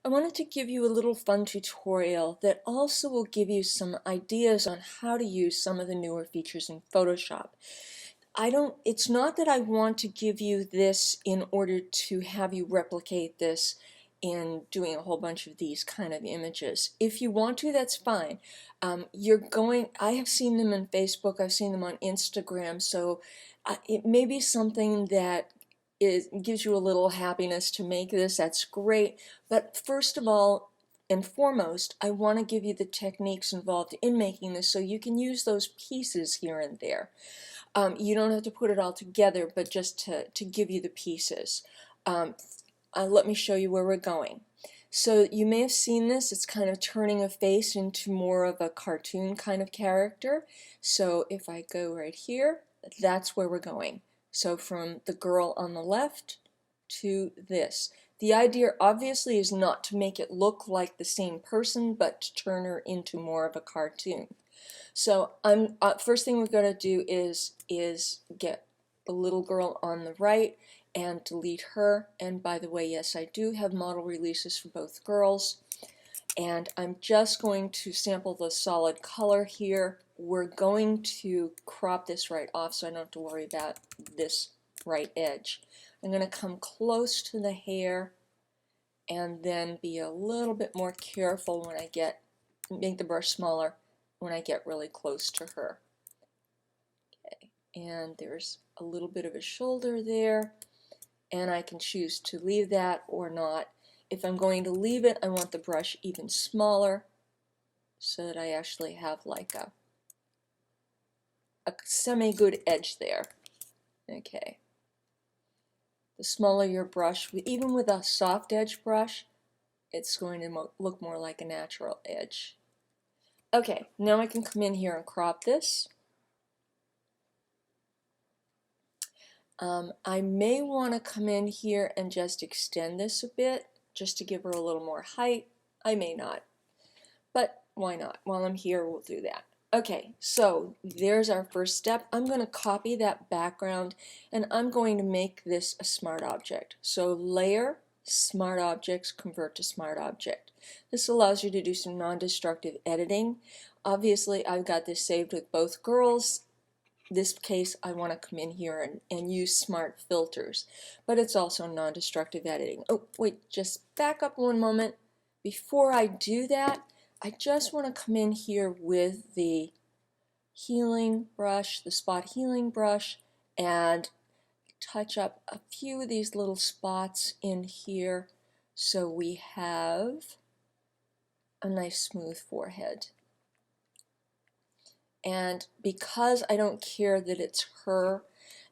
I wanted to give you a little fun tutorial that also will give you some ideas on how to use some of the newer features in Photoshop. It's not that I want to give you this in order to have you replicate this in doing a whole bunch of these kind of images. If you want to, that's fine. I have seen them on Facebook, I've seen them on Instagram, so it may be something that gives you a little happiness to make this. That's great. But first of all and foremost, I want to give you the techniques involved in making this so you can use those pieces here and there. You don't have to put it all together, but just to give you the pieces. Let me show you where we're going. So you may have seen this. It's kind of turning a face into more of a cartoon kind of character. So if I go right here, that's where we're going. So from the girl on the left to this. The idea obviously is not to make it look like the same person, but to turn her into more of a cartoon. So first thing we've got to do is get the little girl on the right and delete her. And by the way, yes, I do have model releases for both girls. And I'm just going to sample the solid color here. We're going to crop this right off so I don't have to worry about this right edge. I'm going to come close to the hair and then be a little bit more careful when I make the brush smaller when I get really close to her. Okay, and there's a little bit of a shoulder there, and I can choose to leave that or not. If I'm going to leave it, I want the brush even smaller so that I actually have like a semi-good edge there. Okay. The smaller your brush, even with a soft edge brush, it's going to look more like a natural edge. Okay, now I can come in here and crop this. I may want to come in here and just extend this a bit, just to give her a little more height. I may not, but why not? While I'm here, we'll do that. Okay, so there's our first step. I'm going to copy that background, and I'm going to make this a smart object. So layer, smart objects, convert to smart object. This allows you to do some non-destructive editing. Obviously, I've got this saved with both girls. This case, I want to come in here and use smart filters, but it's also non-destructive editing. Oh, wait, just back up one moment. Before I do that, I just want to come in here with the healing brush, the spot healing brush, and touch up a few of these little spots in here so we have a nice smooth forehead. And because I don't care that it's her,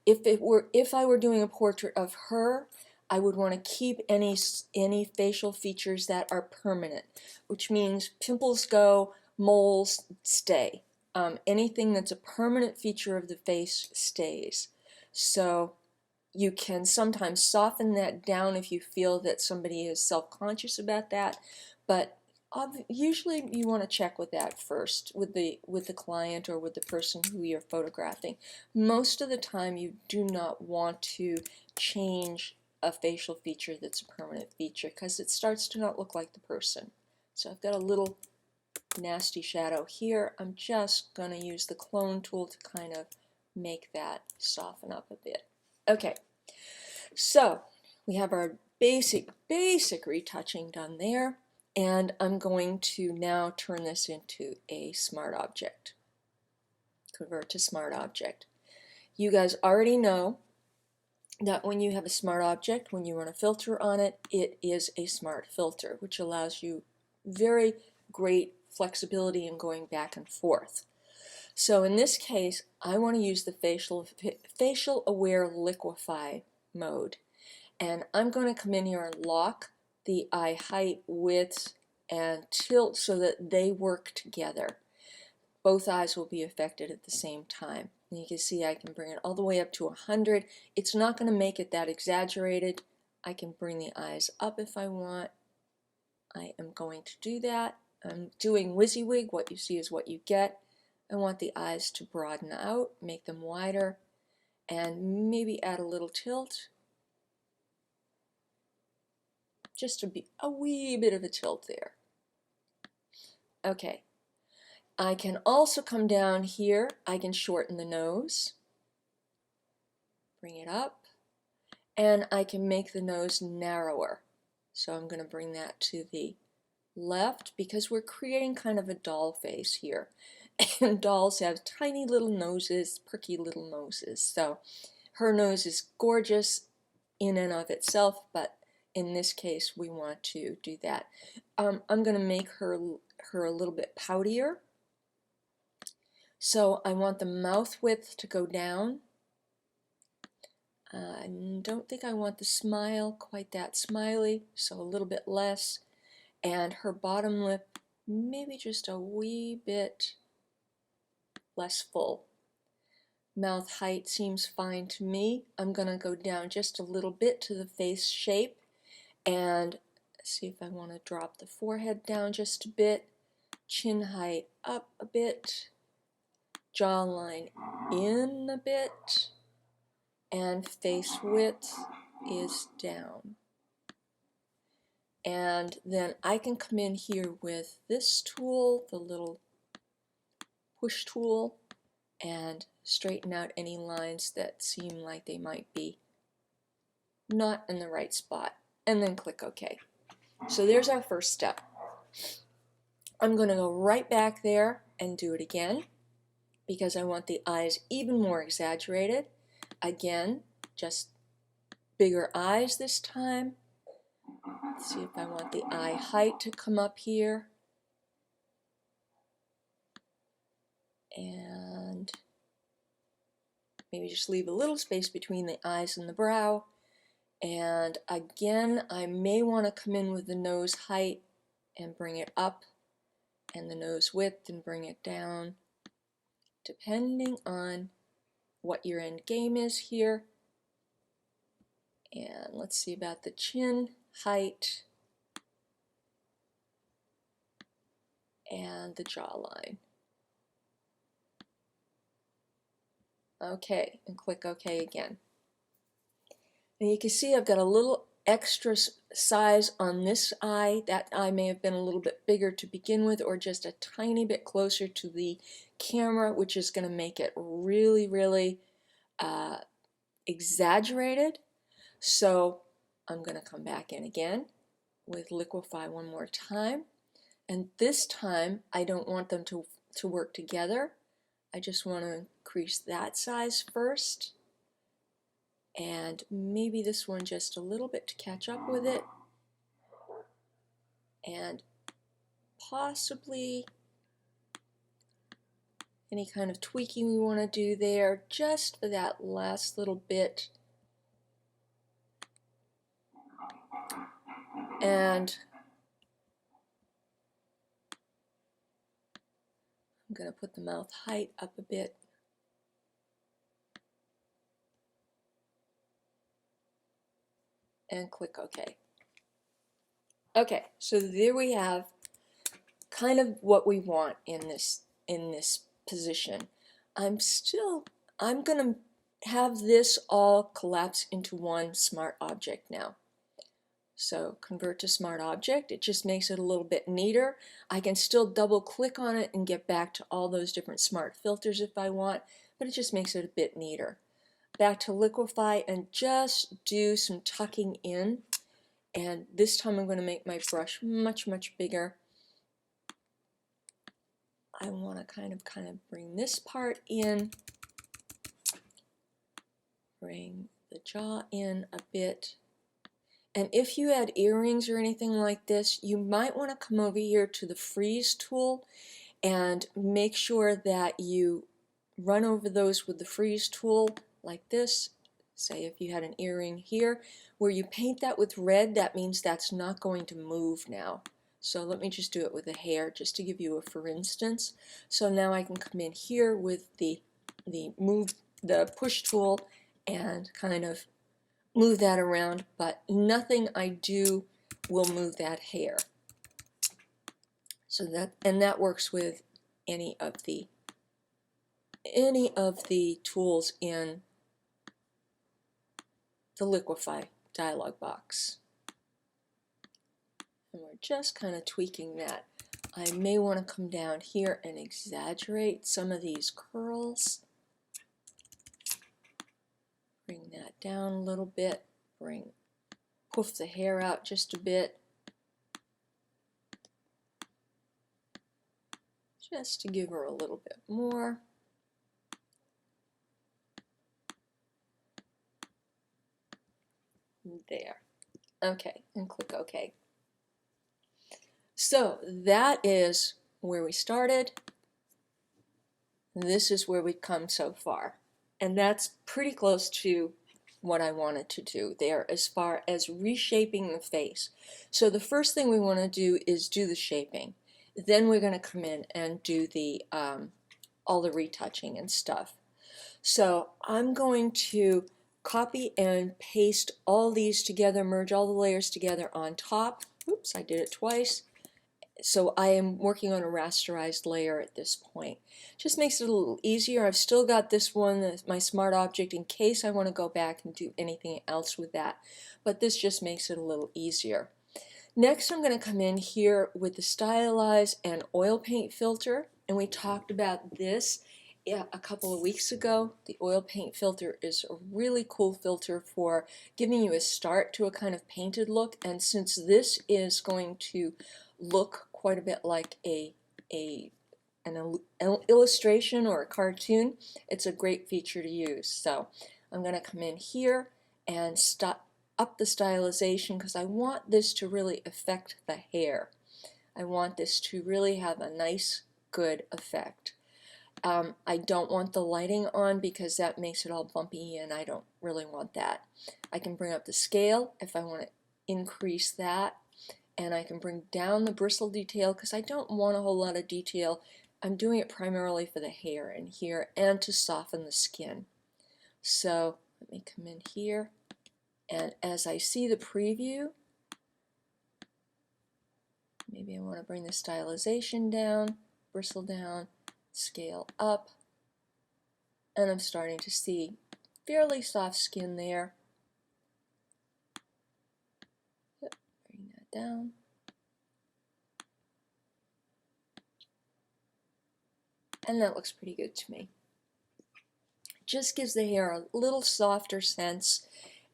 if I were doing a portrait of her, I would want to keep any facial features that are permanent, which means pimples go, moles stay. Anything that's a permanent feature of the face stays. So you can sometimes soften that down if you feel that somebody is self-conscious about that, but usually you want to check with that first with the client or with the person who you're photographing. Most of the time you do not want to change a facial feature that's a permanent feature because it starts to not look like the person. So I've got a little nasty shadow here. I'm just going to use the clone tool to kind of make that soften up a bit. Okay, so we have our basic retouching done there. And I'm going to now turn this into a smart object. Convert to smart object. You guys already know that when you have a smart object, when you run a filter on it, it is a smart filter, which allows you very great flexibility in going back and forth. So in this case, I want to use the facial aware liquify mode. And I'm going to come in here and lock the eye height, width, and tilt so that they work together. Both eyes will be affected at the same time. And you can see I can bring it all the way up to 100. It's not going to make it that exaggerated. I can bring the eyes up if I want. I am going to do that. I'm doing WYSIWYG. What you see is what you get. I want the eyes to broaden out, make them wider, and maybe add a little tilt. just to be a wee bit of a tilt there. Okay, I can also come down here. I can shorten the nose, bring it up, and I can make the nose narrower. So I'm going to bring that to the left because we're creating kind of a doll face here. And dolls have tiny little noses, perky little noses. So her nose is gorgeous in and of itself, but in this case we want to do that. I'm going to make her a little bit poutier. So I want the mouth width to go down. I don't think I want the smile quite that smiley, so a little bit less. And her bottom lip maybe just a wee bit less full. Mouth height seems fine to me. I'm going to go down just a little bit to the face shape and see if I want to drop the forehead down just a bit, chin height up a bit, jawline in a bit, and face width is down. And then I can come in here with this tool, the little push tool, and straighten out any lines that seem like they might be not in the right spot, and then click OK. So there's our first step. I'm going to go right back there and do it again because I want the eyes even more exaggerated. Again, just bigger eyes this time. Let's see if I want the eye height to come up here. And maybe just leave a little space between the eyes and the brow. And again, I may want to come in with the nose height and bring it up, and the nose width and bring it down, depending on what your end game is here. And let's see about the chin height and the jawline. Okay, and click OK again. And you can see I've got a little extra size on this eye. That eye may have been a little bit bigger to begin with, or just a tiny bit closer to the camera, which is going to make it really, really exaggerated. So I'm going to come back in again with Liquify one more time. And this time I don't want them to work together. I just want to increase that size first. And maybe this one just a little bit to catch up with it. And possibly any kind of tweaking we want to do there, just for that last little bit. And I'm going to put the mouth height up a bit. And click OK. Okay, so there we have kind of what we want in this position. I'm going to have this all collapse into one smart object now. So convert to smart object. It just makes it a little bit neater. I can still double click on it and get back to all those different smart filters if I want, but it just makes it a bit neater. Back to Liquify and just do some tucking in. And this time I'm going to make my brush much, much bigger. I want to kind of bring this part in, bring the jaw in a bit. And if you had earrings or anything like this, you might want to come over here to the freeze tool and make sure that you run over those with the freeze tool like this. Say if you had an earring here, where you paint that with red, that means that's not going to move now. So let me just do it with the hair just to give you a for instance. So now I can come in here with the push tool and kind of move that around, but nothing I do will move that hair. So that works with any of the tools in the Liquify dialog box. And we're just kind of tweaking that. I may want to come down here and exaggerate some of these curls. Bring that down a little bit. Poof the hair out just a bit. Just to give her a little bit more. There. Okay, and click OK. So that is where we started. This is where we've come so far. And that's pretty close to what I wanted to do there as far as reshaping the face. So the first thing we want to do is do the shaping. Then we're going to come in and do the all the retouching and stuff. So I'm going to copy and paste all these together, merge all the layers together on top. Oops, I did it twice. So I am working on a rasterized layer at this point. Just makes it a little easier. I've still got this one, my smart object, in case I want to go back and do anything else with that. But this just makes it a little easier. Next, I'm going to come in here with the Stylize and Oil Paint filter. And we talked about this a couple of weeks ago. The Oil Paint filter is a really cool filter for giving you a start to a kind of painted look. And since this is going to look quite a bit like an illustration or a cartoon, it's a great feature to use. So I'm going to come in here and up the stylization because I want this to really affect the hair. I want this to really have a nice, good effect. I don't want the lighting on because that makes it all bumpy and I don't really want that. I can bring up the scale if I want to increase that, and I can bring down the bristle detail because I don't want a whole lot of detail. I'm doing it primarily for the hair in here and to soften the skin. So let me come in here, and as I see the preview, maybe I want to bring the stylization down, bristle down, scale up, and I'm starting to see fairly soft skin there. Yep, bring that down. And that looks pretty good to me. Just gives the hair a little softer sense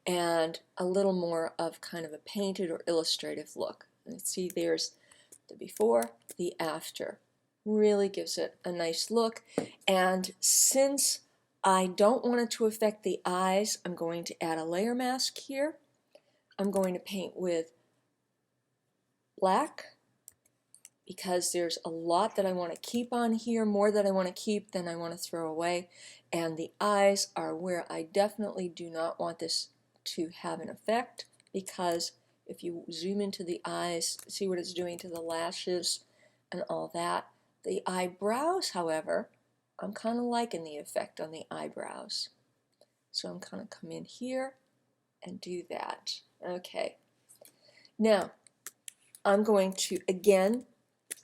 and a little more of kind of a painted or illustrative look. And see, there's the before, the after. Really gives it a nice look. And since I don't want it to affect the eyes, I'm going to add a layer mask here. I'm going to paint with black because there's a lot that I want to keep on here, more that I want to keep than I want to throw away. And the eyes are where I definitely do not want this to have an effect, because if you zoom into the eyes, see what it's doing to the lashes and all that. The eyebrows, however, I'm kind of liking the effect on the eyebrows. So I'm kind of come in here and do that. Okay. Now, I'm going to, again,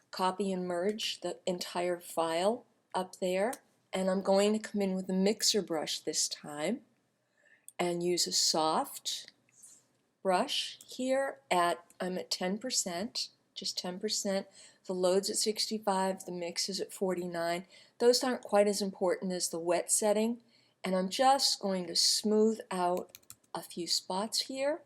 copy and merge the entire file up there, and I'm going to come in with a mixer brush this time and use a soft brush. Here I'm at 10%, just 10%. The load's at 65, the mix is at 49. Those aren't quite as important as the wet setting, and I'm just going to smooth out a few spots here.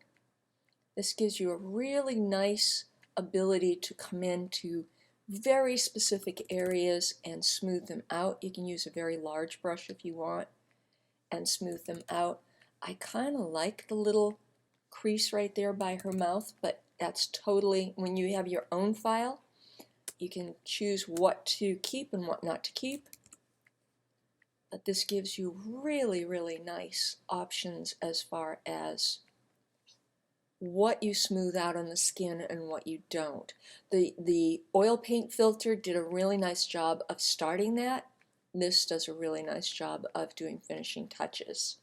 This gives you a really nice ability to come into very specific areas and smooth them out. You can use a very large brush if you want and smooth them out. I kind of like the little crease right there by her mouth, but that's totally, when you have your own file, you can choose what to keep and what not to keep. But this gives you really, really nice options as far as what you smooth out on the skin and what you don't. The oil paint filter did a really nice job of starting that. This does a really nice job of doing finishing touches.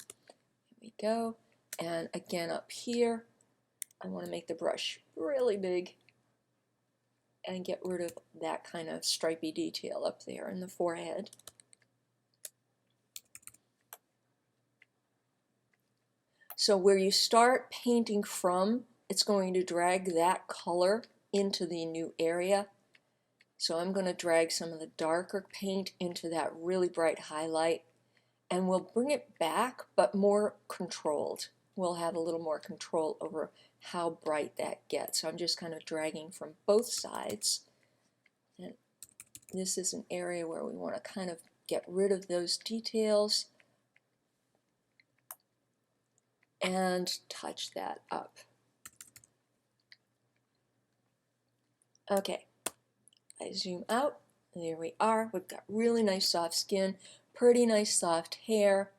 Here we go. And again up here, I want to make the brush really big and get rid of that kind of stripy detail up there in the forehead. So where you start painting from, it's going to drag that color into the new area. So I'm going to drag some of the darker paint into that really bright highlight, and we'll bring it back, but more controlled. We'll have a little more control over how bright that gets. So I'm just kind of dragging from both sides. And this is an area where we want to kind of get rid of those details and touch that up. Okay, I zoom out, and there we are. We've got really nice soft skin, pretty nice soft hair,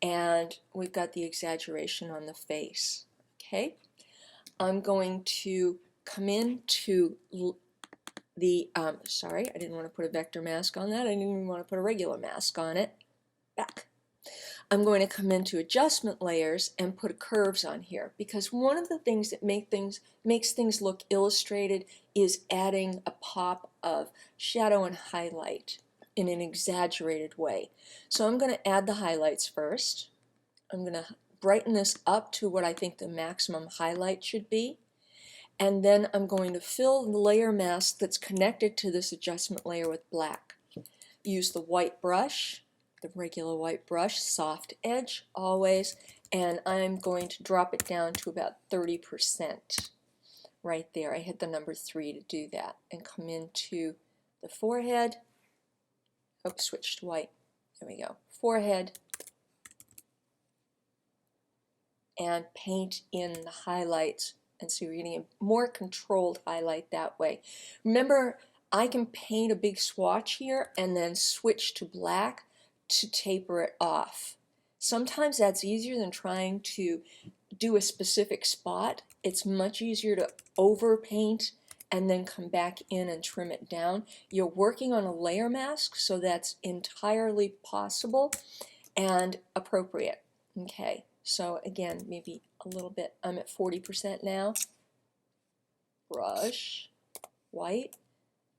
and we've got the exaggeration on the face. Okay, I'm going to come into the, sorry, I didn't want to put a vector mask on that. I didn't even want to put a regular mask on it. Back. I'm going to come into adjustment layers and put curves on here, because one of the things that makes things look illustrated is adding a pop of shadow and highlight in an exaggerated way. So I'm going to add the highlights first. I'm going to brighten this up to what I think the maximum highlight should be. And then I'm going to fill the layer mask that's connected to this adjustment layer with black. Use the white brush, the regular white brush, soft edge always, and I'm going to drop it down to about 30% right there. I hit the number 3 to do that, and come into the forehead. Oops, switch to white. There we go. Forehead, and paint in the highlights. And so you're getting a more controlled highlight that way. Remember, I can paint a big swatch here and then switch to black to taper it off. Sometimes that's easier than trying to do a specific spot. It's much easier to overpaint and then come back in and trim it down. You're working on a layer mask, so that's entirely possible and appropriate. Okay, so again, maybe a little bit. I'm at 40% now. Brush, white,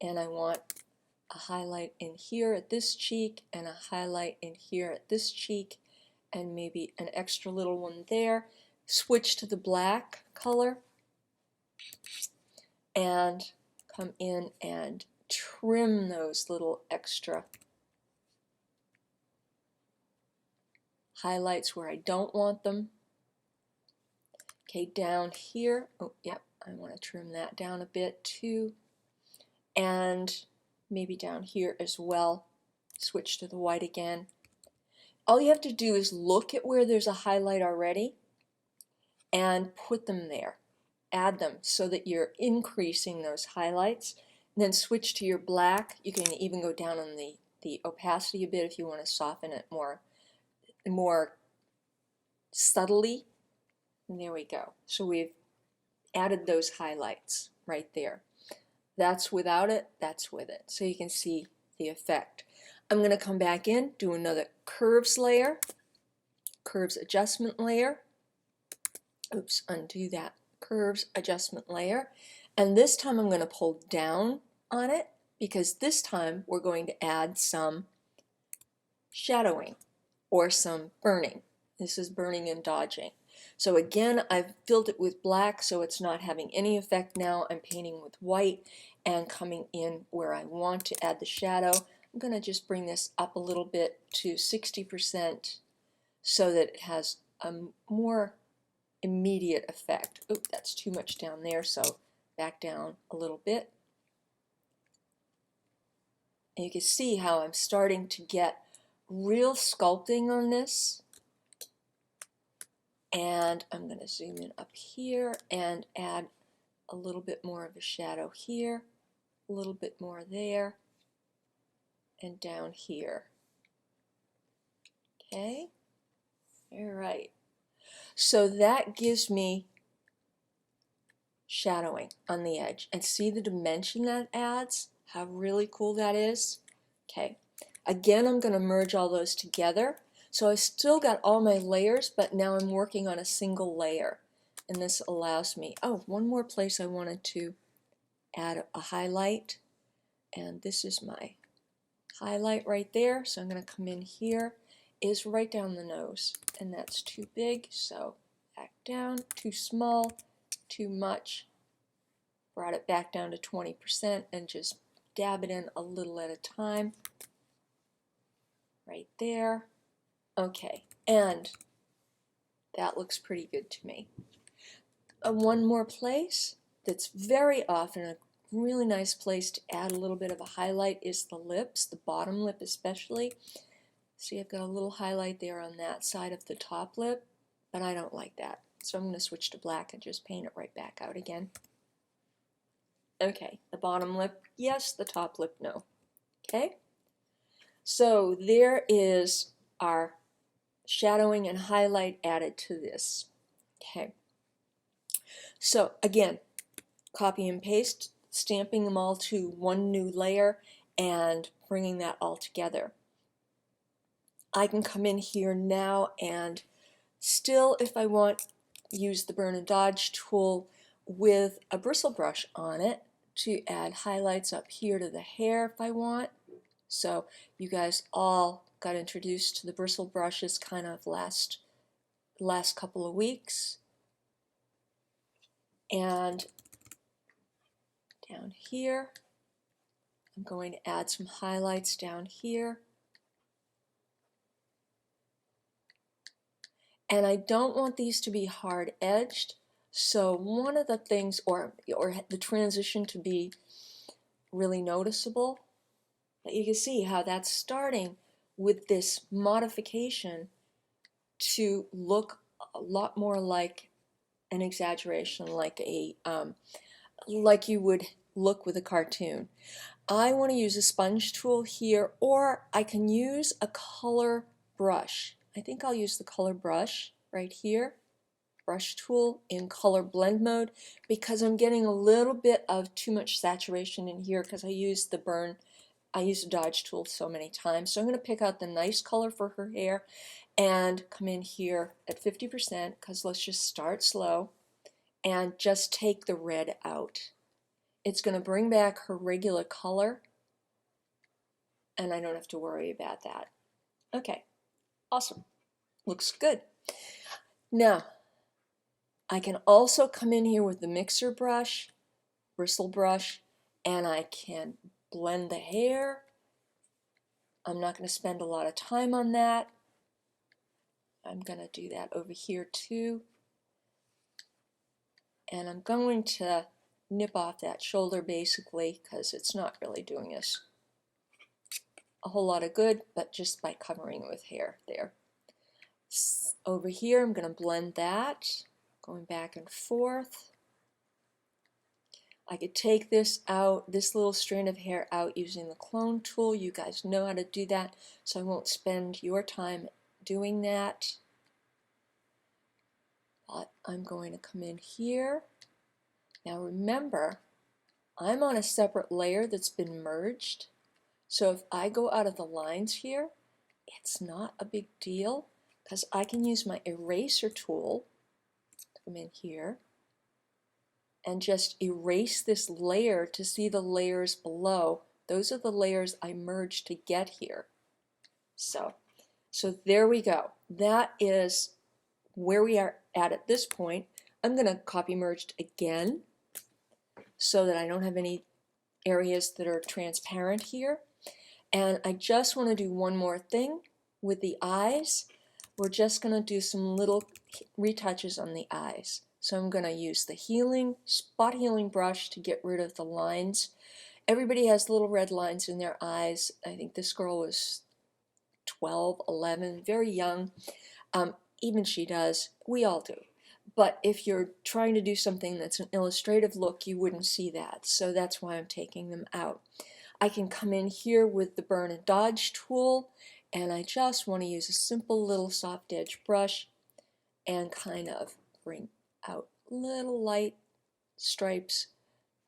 and I want a highlight in here at this cheek and a highlight in here at this cheek, and maybe an extra little one there. Switch to the black color and come in and trim those little extra highlights where I don't want them. Okay, down here, oh yep, I want to trim that down a bit too, and maybe down here as well. Switch to the white again. All you have to do is look at where there's a highlight already and put them there. Add them so that you're increasing those highlights. And then switch to your black. You can even go down on the opacity a bit if you want to soften it more subtly. And there we go. So we've added those highlights right there. That's without it, that's with it. So you can see the effect. I'm going to come back in, do another curves layer, curves adjustment layer. Oops, undo that. Curves adjustment layer. And this time I'm going to pull down on it, because this time we're going to add some shadowing or some burning. This is burning and dodging. So again, I've filled it with black, so it's not having any effect now. I'm painting with white and coming in where I want to add the shadow. I'm going to just bring this up a little bit to 60% so that it has a more immediate effect. Oop, that's too much down there, so back down a little bit. And you can see how I'm starting to get real sculpting on this. And I'm going to zoom in up here and add a little bit more of a shadow here, a little bit more there, and down here. Okay, all right. So that gives me shadowing on the edge. And see the dimension that adds? How really cool that is? Okay, again, I'm going to merge all those together. So I've still got all my layers, but now I'm working on a single layer. And this allows me, oh, one more place I wanted to add a highlight. And this is my highlight right there. So I'm going to come in here, is right down the nose. And that's too big, so back down, too small, too much. brought it back down to 20% and just dab it in a little at a time. Right there. Okay, and that looks pretty good to me. One more place that's very often a really nice place to add a little bit of a highlight is the lips, the bottom lip especially. See, I've got a little highlight there on that side of the top lip, but I don't like that. So I'm going to switch to black and just paint it right back out again. Okay, the bottom lip, yes, the top lip, no. Okay, so there is our shadowing and highlight added to this. Okay, so again, copy and paste, stamping them all to one new layer and bringing that all together. I can come in here now and still, if I want, use the burn and dodge tool with a bristle brush on it to add highlights up here to the hair if I want. So you guys all got introduced to the bristle brushes kind of last couple of weeks. And down here, I'm going to add some highlights down here. And I don't want these to be hard edged, so one of the things, or the transition to be really noticeable, but you can see how that's starting with this modification to look a lot more like an exaggeration, like like you would look with a cartoon. I want to use a sponge tool here, or I can use a color brush. I think I'll use the color brush right here, brush tool in color blend mode, because I'm getting a little bit of too much saturation in here because I used the dodge tool so many times. So I'm going to pick out the nice color for her hair and come in here at 50%, because let's just start slow and just take the red out. It's going to bring back her regular color and I don't have to worry about that. Okay, awesome. Looks good. Now, I can also come in here with the mixer brush, bristle brush, and I can blend the hair. I'm not going to spend a lot of time on that. I'm going to do that over here too. And I'm going to nip off that shoulder basically because it's not really doing us a whole lot of good, but just by covering it with hair there. Over here I'm going to blend that, going back and forth. I could take this out, this little strand of hair out using the clone tool. You guys know how to do that, so I won't spend your time doing that. But I'm going to come in here. Now remember, I'm on a separate layer that's been merged. So if I go out of the lines here, it's not a big deal because I can use my eraser tool, come in here, and just erase this layer to see the layers below. Those are the layers I merged to get here. So there we go. That is where we are at this point. I'm going to copy merged again so that I don't have any areas that are transparent here. And I just want to do one more thing with the eyes. We're just going to do some little retouches on the eyes. So I'm going to use the spot healing brush to get rid of the lines. Everybody has little red lines in their eyes. I think this girl was 12, 11, very young. Even she does. We all do. But if you're trying to do something that's an illustrative look, you wouldn't see that. So that's why I'm taking them out. I can come in here with the burn and dodge tool, and I just want to use a simple little soft edge brush and kind of bring out little light stripes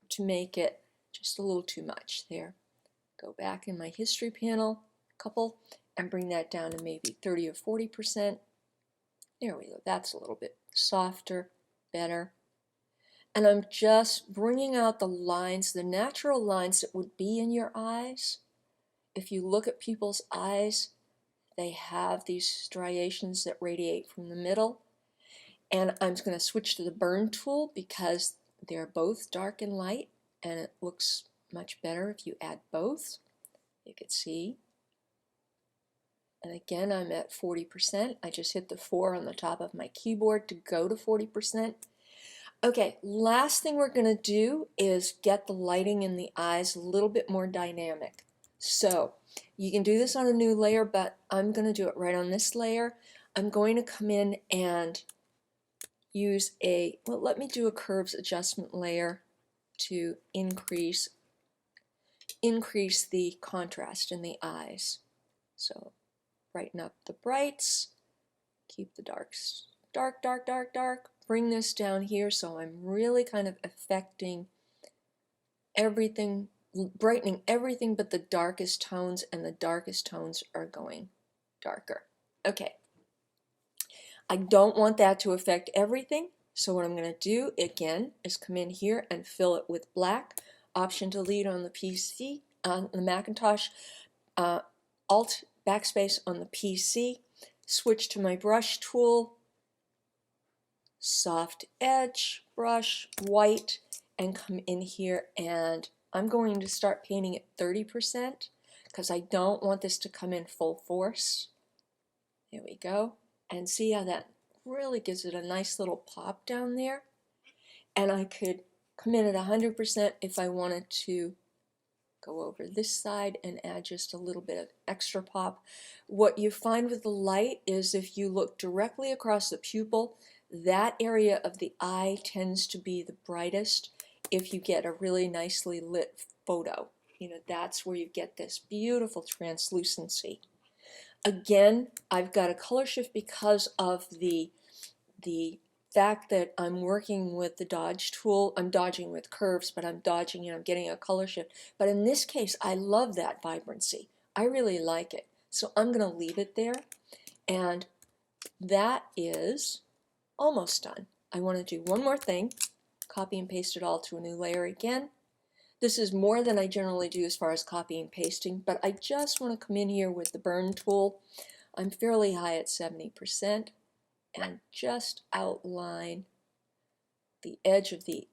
to make it just a little too much there. Go back in my history panel, a couple, and bring that down to maybe 30 or 40%. There we go. That's a little bit softer, better. And I'm just bringing out the lines, the natural lines that would be in your eyes. If you look at people's eyes, they have these striations that radiate from the middle. And I'm going to switch to the burn tool because they're both dark and light, and it looks much better if you add both. You can see. And again, I'm at 40%. I just hit the 4 on the top of my keyboard to go to 40%. Okay, last thing we're going to do is get the lighting in the eyes a little bit more dynamic. So you can do this on a new layer, but I'm going to do it right on this layer. I'm going to come in and use well, let me do a curves adjustment layer to increase the contrast in the eyes. So brighten up the brights, keep the darks dark, dark, dark, dark. Bring this down here so I'm really kind of affecting everything, brightening everything but the darkest tones, and the darkest tones are going darker. Okay. I don't want that to affect everything, so what I'm going to do again is come in here and fill it with black. Option delete on the PC, on the Macintosh, Alt backspace on the PC, switch to my brush tool, soft edge brush, white, and come in here, and I'm going to start painting at 30% because I don't want this to come in full force. There we go. And see how that really gives it a nice little pop down there. And I could come in at 100% if I wanted to go over this side and add just a little bit of extra pop. What you find with the light is if you look directly across the pupil, that area of the eye tends to be the brightest if you get a really nicely lit photo. You know, that's where you get this beautiful translucency. Again, I've got a color shift because of the fact that I'm working with the dodge tool. I'm dodging with curves, but I'm dodging and I'm getting a color shift. But in this case, I love that vibrancy. I really like it. So I'm going to leave it there. And that is almost done. I want to do one more thing. Copy and paste it all to a new layer again. This is more than I generally do as far as copying and pasting, but I just want to come in here with the burn tool. I'm fairly high at 70%, and just outline the edge of the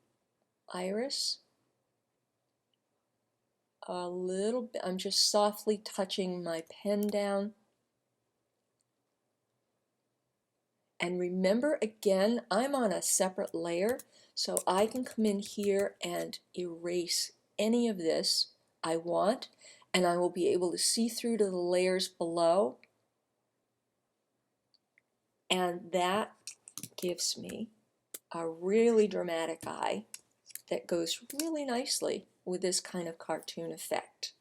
iris a little bit. I'm just softly touching my pen down. And remember, again, I'm on a separate layer, so I can come in here and erase any of this I want, and I will be able to see through to the layers below, and that gives me a really dramatic eye that goes really nicely with this kind of cartoon effect.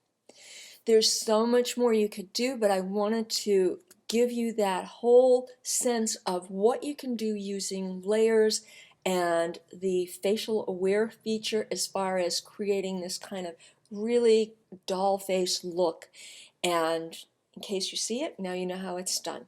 There's so much more you could do, but I wanted to give you that whole sense of what you can do using layers and the facial aware feature as far as creating this kind of really doll face look. And in case you see it, now you know how it's done.